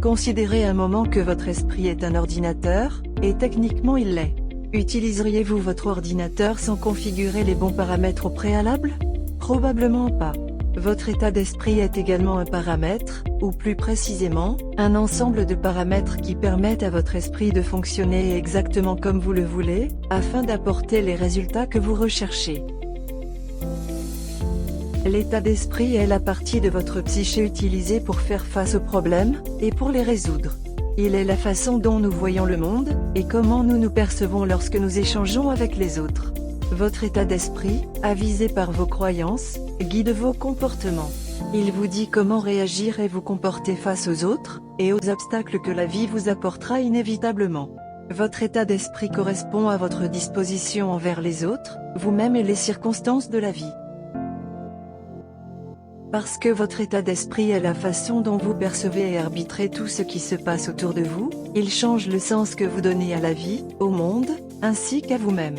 Considérez un moment que votre esprit est un ordinateur, et techniquement il l'est. Utiliseriez-vous votre ordinateur sans configurer les bons paramètres au préalable? Probablement pas. Votre état d'esprit est également un paramètre, ou plus précisément, un ensemble de paramètres qui permettent à votre esprit de fonctionner exactement comme vous le voulez, afin d'apporter les résultats que vous recherchez. L'état d'esprit est la partie de votre psyché utilisée pour faire face aux problèmes, et pour les résoudre. Il est la façon dont nous voyons le monde, et comment nous nous percevons lorsque nous échangeons avec les autres. Votre état d'esprit, avisé par vos croyances, guide vos comportements. Il vous dit comment réagir et vous comporter face aux autres, et aux obstacles que la vie vous apportera inévitablement. Votre état d'esprit correspond à votre disposition envers les autres, vous-même et les circonstances de la vie. Parce que votre état d'esprit est la façon dont vous percevez et arbitrez tout ce qui se passe autour de vous, il change le sens que vous donnez à la vie, au monde, ainsi qu'à vous-même.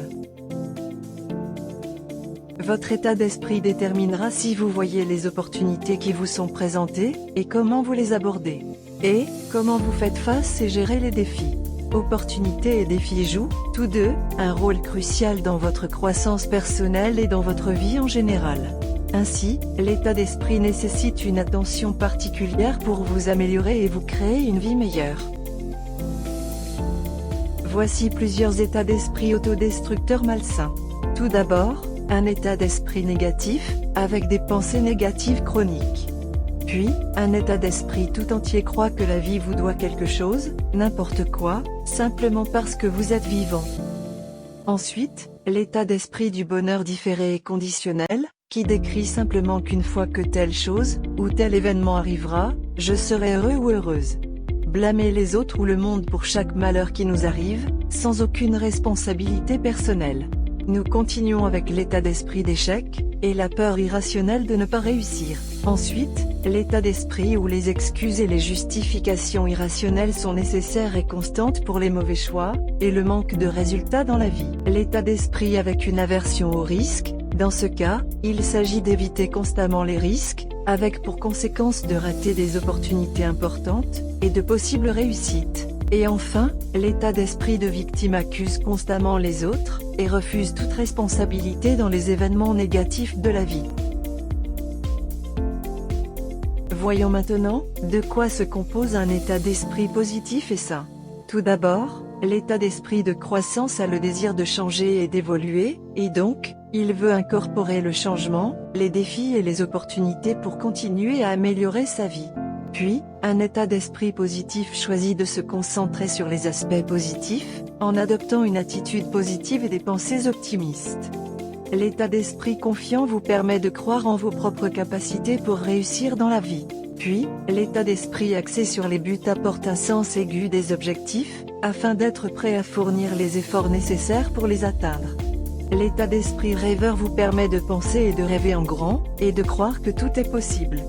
Votre état d'esprit déterminera si vous voyez les opportunités qui vous sont présentées, et comment vous les abordez. Et, comment vous faites face et gérez les défis. Opportunités et défis jouent, tous deux, un rôle crucial dans votre croissance personnelle et dans votre vie en général. Ainsi, l'état d'esprit nécessite une attention particulière pour vous améliorer et vous créer une vie meilleure. Voici plusieurs états d'esprit autodestructeurs malsains. Tout d'abord, un état d'esprit négatif, avec des pensées négatives chroniques. Puis, un état d'esprit tout entier croit que la vie vous doit quelque chose, n'importe quoi, simplement parce que vous êtes vivant. Ensuite, l'état d'esprit du bonheur différé et conditionnel, qui décrit simplement qu'une fois que telle chose, ou tel événement arrivera, je serai heureux ou heureuse. Blâmer les autres ou le monde pour chaque malheur qui nous arrive, sans aucune responsabilité personnelle. Nous continuons avec l'état d'esprit d'échec, et la peur irrationnelle de ne pas réussir. Ensuite, l'état d'esprit où les excuses et les justifications irrationnelles sont nécessaires et constantes pour les mauvais choix, et le manque de résultats dans la vie. L'état d'esprit avec une aversion au risque. Dans ce cas, il s'agit d'éviter constamment les risques, avec pour conséquence de rater des opportunités importantes, et de possibles réussites. Et enfin, l'état d'esprit de victime accuse constamment les autres, et refuse toute responsabilité dans les événements négatifs de la vie. Voyons maintenant, de quoi se compose un état d'esprit positif et sain. Tout d'abord, l'état d'esprit de croissance a le désir de changer et d'évoluer, et donc, il veut incorporer le changement, les défis et les opportunités pour continuer à améliorer sa vie. Puis, un état d'esprit positif choisit de se concentrer sur les aspects positifs, en adoptant une attitude positive et des pensées optimistes. L'état d'esprit confiant vous permet de croire en vos propres capacités pour réussir dans la vie. Puis, l'état d'esprit axé sur les buts apporte un sens aigu des objectifs, afin d'être prêt à fournir les efforts nécessaires pour les atteindre. L'état d'esprit rêveur vous permet de penser et de rêver en grand, et de croire que tout est possible.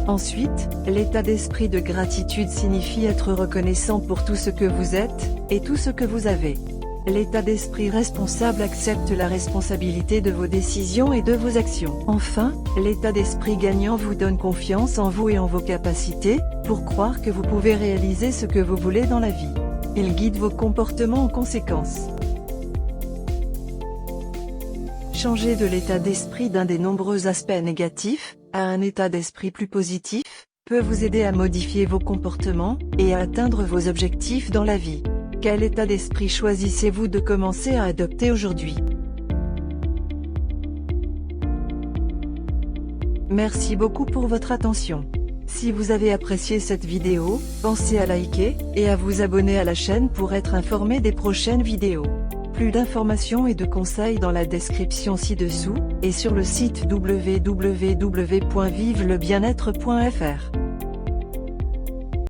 Ensuite, l'état d'esprit de gratitude signifie être reconnaissant pour tout ce que vous êtes, et tout ce que vous avez. L'état d'esprit responsable accepte la responsabilité de vos décisions et de vos actions. Enfin, l'état d'esprit gagnant vous donne confiance en vous et en vos capacités, pour croire que vous pouvez réaliser ce que vous voulez dans la vie. Il guide vos comportements en conséquence. Changer de l'état d'esprit d'un des nombreux aspects négatifs, à un état d'esprit plus positif, peut vous aider à modifier vos comportements, et à atteindre vos objectifs dans la vie. Quel état d'esprit choisissez-vous de commencer à adopter aujourd'hui? Merci beaucoup pour votre attention. Si vous avez apprécié cette vidéo, pensez à liker, et à vous abonner à la chaîne pour être informé des prochaines vidéos. Plus d'informations et de conseils dans la description ci-dessous, et sur le site www.vivelebienetre.fr.